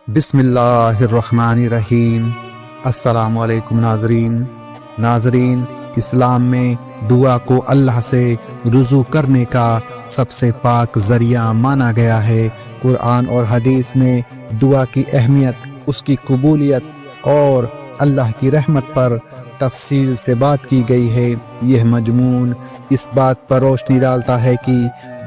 بسم اللہ الرحمن الرحیم۔ السلام علیکم ناظرین، اسلام میں دعا کو اللہ سے رجوع کرنے کا سب سے پاک ذریعہ مانا گیا ہے۔ قرآن اور حدیث میں دعا کی اہمیت، اس کی قبولیت اور اللہ کی رحمت پر تفصیل سے بات کی گئی ہے۔ یہ مضمون اس بات پر روشنی ڈالتا ہے کہ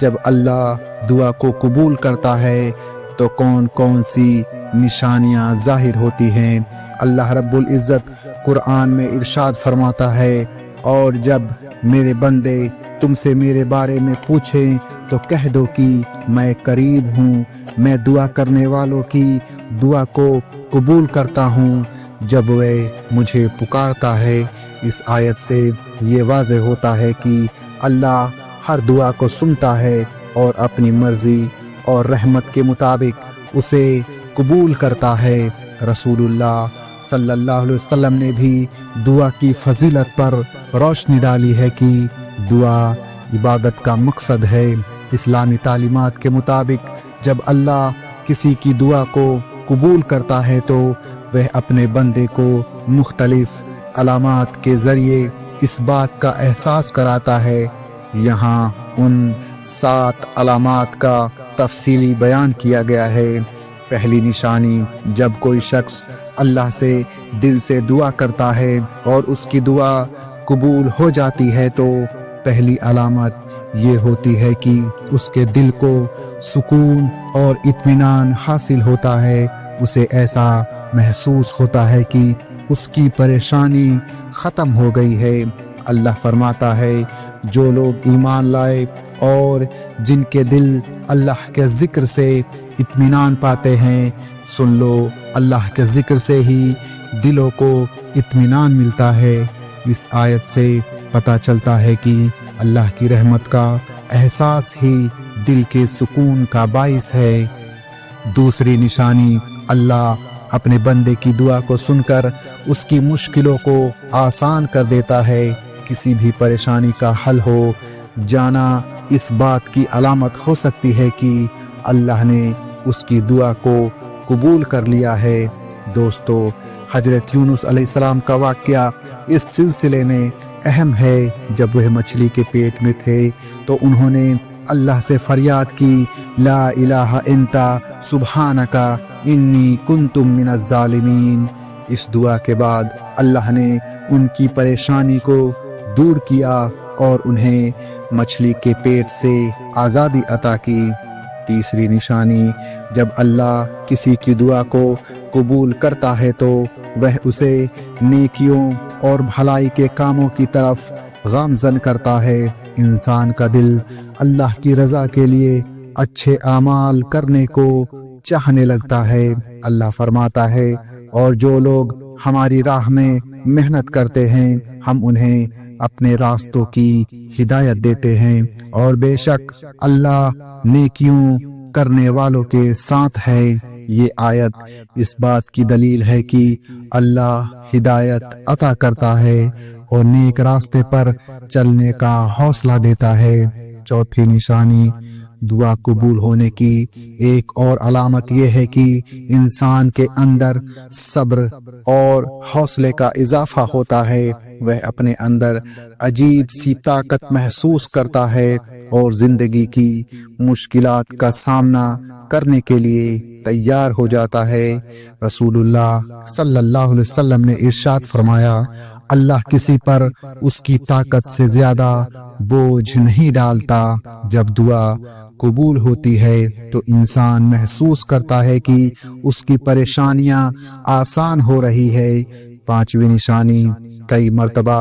جب اللہ دعا کو قبول کرتا ہے تو کون کون سی نشانیاں ظاہر ہوتی ہیں۔ اللہ رب العزت قرآن میں ارشاد فرماتا ہے، اور جب میرے بندے تم سے میرے بارے میں پوچھیں تو کہہ دو کہ میں قریب ہوں، میں دعا کرنے والوں کی دعا کو قبول کرتا ہوں جب وہ مجھے پکارتا ہے۔ اس آیت سے یہ واضح ہوتا ہے کہ اللہ ہر دعا کو سنتا ہے اور اپنی مرضی اور رحمت کے مطابق اسے قبول کرتا ہے۔ رسول اللہ صلی اللہ علیہ وسلم نے بھی دعا کی فضیلت پر روشنی ڈالی ہے کہ دعا عبادت کا مقصد ہے۔ اسلامی تعلیمات کے مطابق جب اللہ کسی کی دعا کو قبول کرتا ہے تو وہ اپنے بندے کو مختلف علامات کے ذریعے اس بات کا احساس کراتا ہے۔ یہاں ان 7 علامات کا تفصیلی بیان کیا گیا ہے۔ پہلی نشانی، جب کوئی شخص اللہ سے دل سے دعا کرتا ہے اور اس کی دعا قبول ہو جاتی ہے تو پہلی علامت یہ ہوتی ہے کہ اس کے دل کو سکون اور اطمینان حاصل ہوتا ہے۔ اسے ایسا محسوس ہوتا ہے کہ اس کی پریشانی ختم ہو گئی ہے۔ اللہ فرماتا ہے، جو لوگ ایمان لائے اور جن کے دل اللہ کے ذکر سے اطمینان پاتے ہیں، سن لو اللہ کے ذکر سے ہی دلوں کو اطمینان ملتا ہے۔ اس آیت سے پتہ چلتا ہے کہ اللہ کی رحمت کا احساس ہی دل کے سکون کا باعث ہے۔ دوسری نشانی، اللہ اپنے بندے کی دعا کو سن کر اس کی مشکلوں کو آسان کر دیتا ہے۔ کسی بھی پریشانی کا حل ہو جانا اس بات کی علامت ہو سکتی ہے کہ اللہ نے اس کی دعا کو قبول کر لیا ہے۔ دوستو، حضرت یونس علیہ السلام کا واقعہ اس سلسلے میں اہم ہے۔ جب وہ مچھلی کے پیٹ میں تھے تو انہوں نے اللہ سے فریاد کی، لا الہ انت سبحانک انی کنت من الظالمین۔ اس دعا کے بعد اللہ نے ان کی پریشانی کو دور کیا اور انہیں مچھلی کے پیٹ سے آزادی عطا کی۔ تیسری نشانی، جب اللہ کسی کی دعا کو قبول کرتا ہے تو وہ اسے نیکیوں اور بھلائی کے کاموں کی طرف گامزن کرتا ہے۔ انسان کا دل اللہ کی رضا کے لیے اچھے اعمال کرنے کو چاہنے لگتا ہے۔ اللہ فرماتا ہے، اور جو لوگ ہماری راہ میں محنت کرتے ہیں ہم انہیں اپنے راستوں کی ہدایت دیتے ہیں، اور بے شک اللہ نیکیوں کرنے والوں کے ساتھ ہے۔ یہ آیت اس بات کی دلیل ہے کہ اللہ ہدایت عطا کرتا ہے اور نیک راستے پر چلنے کا حوصلہ دیتا ہے۔ چوتھی نشانی، دعا قبول ہونے کی ایک اور علامت یہ ہے کہ انسان کے اندر صبر اور حوصلے کا اضافہ ہوتا ہے۔ وہ اپنے اندر عجیب سی طاقت محسوس کرتا ہے اور زندگی کی مشکلات کا سامنا کرنے کے لیے تیار ہو جاتا ہے۔ رسول اللہ صلی اللہ علیہ وسلم نے ارشاد فرمایا، اللہ کسی پر اس کی طاقت سے زیادہ بوجھ نہیں ڈالتا۔ جب دعا قبول ہوتی ہے تو انسان محسوس کرتا ہے کہ اس کی پریشانیاں آسان ہو رہی ہے۔ پانچویں نشانی، کئی مرتبہ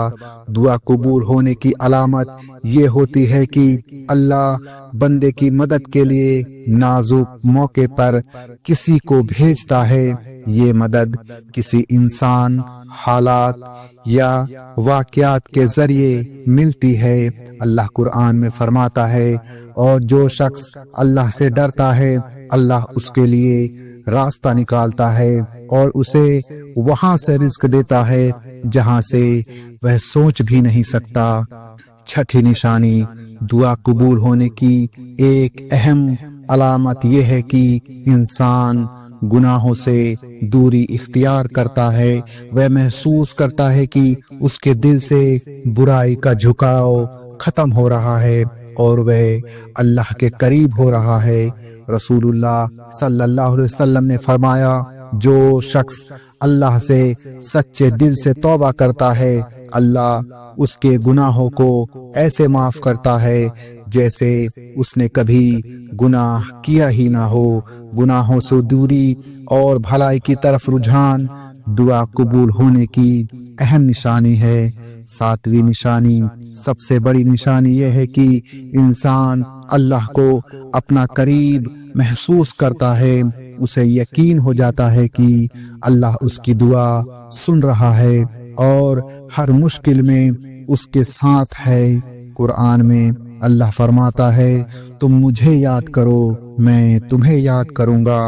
دعا قبول ہونے کی علامت یہ ہوتی ہے کہ اللہ بندے کی مدد کے لیے نازک موقع پر کسی کو بھیجتا ہے۔ یہ مدد کسی انسان، حالات یا واقعات کے ذریعے ملتی ہے۔ اللہ قرآن میں فرماتا ہے، اور جو شخص اللہ سے ڈرتا ہے اللہ اس کے لیے راستہ نکالتا ہے اور اسے وہاں سے رزق دیتا ہے جہاں سے وہ سوچ بھی نہیں سکتا۔ چھٹی نشانی، دعا قبول ہونے کی ایک اہم علامت یہ ہے کہ انسان گناہوں سے دوری اختیار کرتا ہے وہ محسوس کرتا ہے کہ اس کے دل سے برائی کا جھکاؤ ختم ہو رہا ہے اور وہ اللہ کے قریب ہو رہا ہے۔ رسول اللہ صلی اللہ علیہ وسلم نے فرمایا جو شخص اللہ سے سچے دل سے توبہ کرتا ہے اللہ اس کے گناہوں کو ایسے معاف کرتا ہے جیسے اس نے کبھی گناہ کیا ہی نہ ہو۔ گناہوں سے دوری اور بھلائی کی طرف رجحان دعا قبول ہونے کی اہم نشانی ہے۔ ساتویں نشانی، سب سے بڑی نشانی یہ ہے کہ انسان اللہ کو اپنا قریب محسوس کرتا ہے، اسے یقین ہو جاتا ہے کہ اللہ اس کی دعا سن رہا ہے اور ہر مشکل میں اس کے ساتھ ہے۔ قرآن میں اللہ فرماتا ہے تم مجھے یاد کرو میں تمہیں یاد کروں گا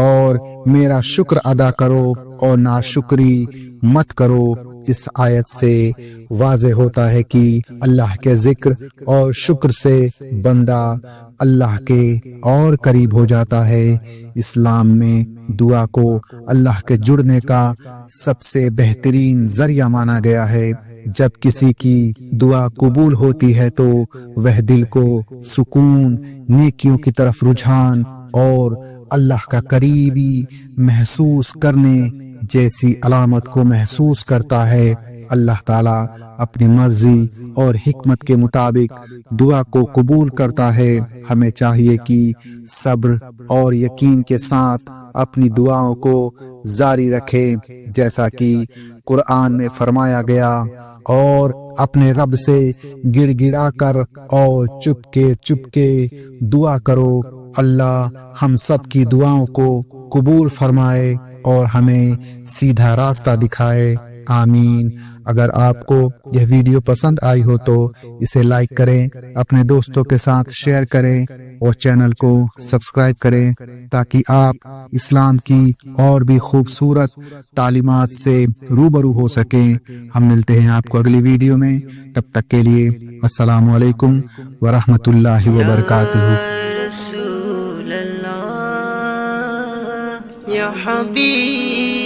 اور میرا شکر ادا کرو اور ناشکری مت کرو۔ اس آیت سے واضح ہوتا ہے کہ اللہ کے ذکر اور شکر سے بندہ اللہ کے اور قریب ہو جاتا ہے۔ اسلام میں دعا کو اللہ کے جڑنے کا سب سے بہترین ذریعہ مانا گیا ہے۔ جب کسی کی دعا قبول ہوتی ہے تو وہ دل کو سکون، نیکیوں کی طرف رجحان اور اللہ کا قریبی محسوس کرنے جیسی علامت کو محسوس کرتا ہے۔ اللہ تعالیٰ اپنی مرضی اور حکمت کے مطابق دعا کو قبول کرتا ہے۔ ہمیں چاہیے کہ صبر اور یقین کے ساتھ اپنی دعاؤں کو جاری رکھیں جیسا کہ قرآن میں فرمایا گیا، اور اپنے رب سے گڑ گڑا کر اور چپ کے دعا کرو۔ اللہ ہم سب کی دعاؤں کو قبول فرمائے اور ہمیں سیدھا راستہ دکھائے، آمین۔ اگر آپ کو یہ ویڈیو پسند آئی ہو تو اسے لائک کریں، اپنے دوستوں کے ساتھ شیئر کریں اور چینل کو سبسکرائب کریں تاکہ آپ اسلام کی اور بھی خوبصورت تعلیمات سے روبرو ہو سکیں۔ ہم ملتے ہیں آپ کو اگلی ویڈیو میں، تب تک کے لیے السلام علیکم ورحمۃ اللہ وبرکاتہ۔ رسول اللہ یا حبیب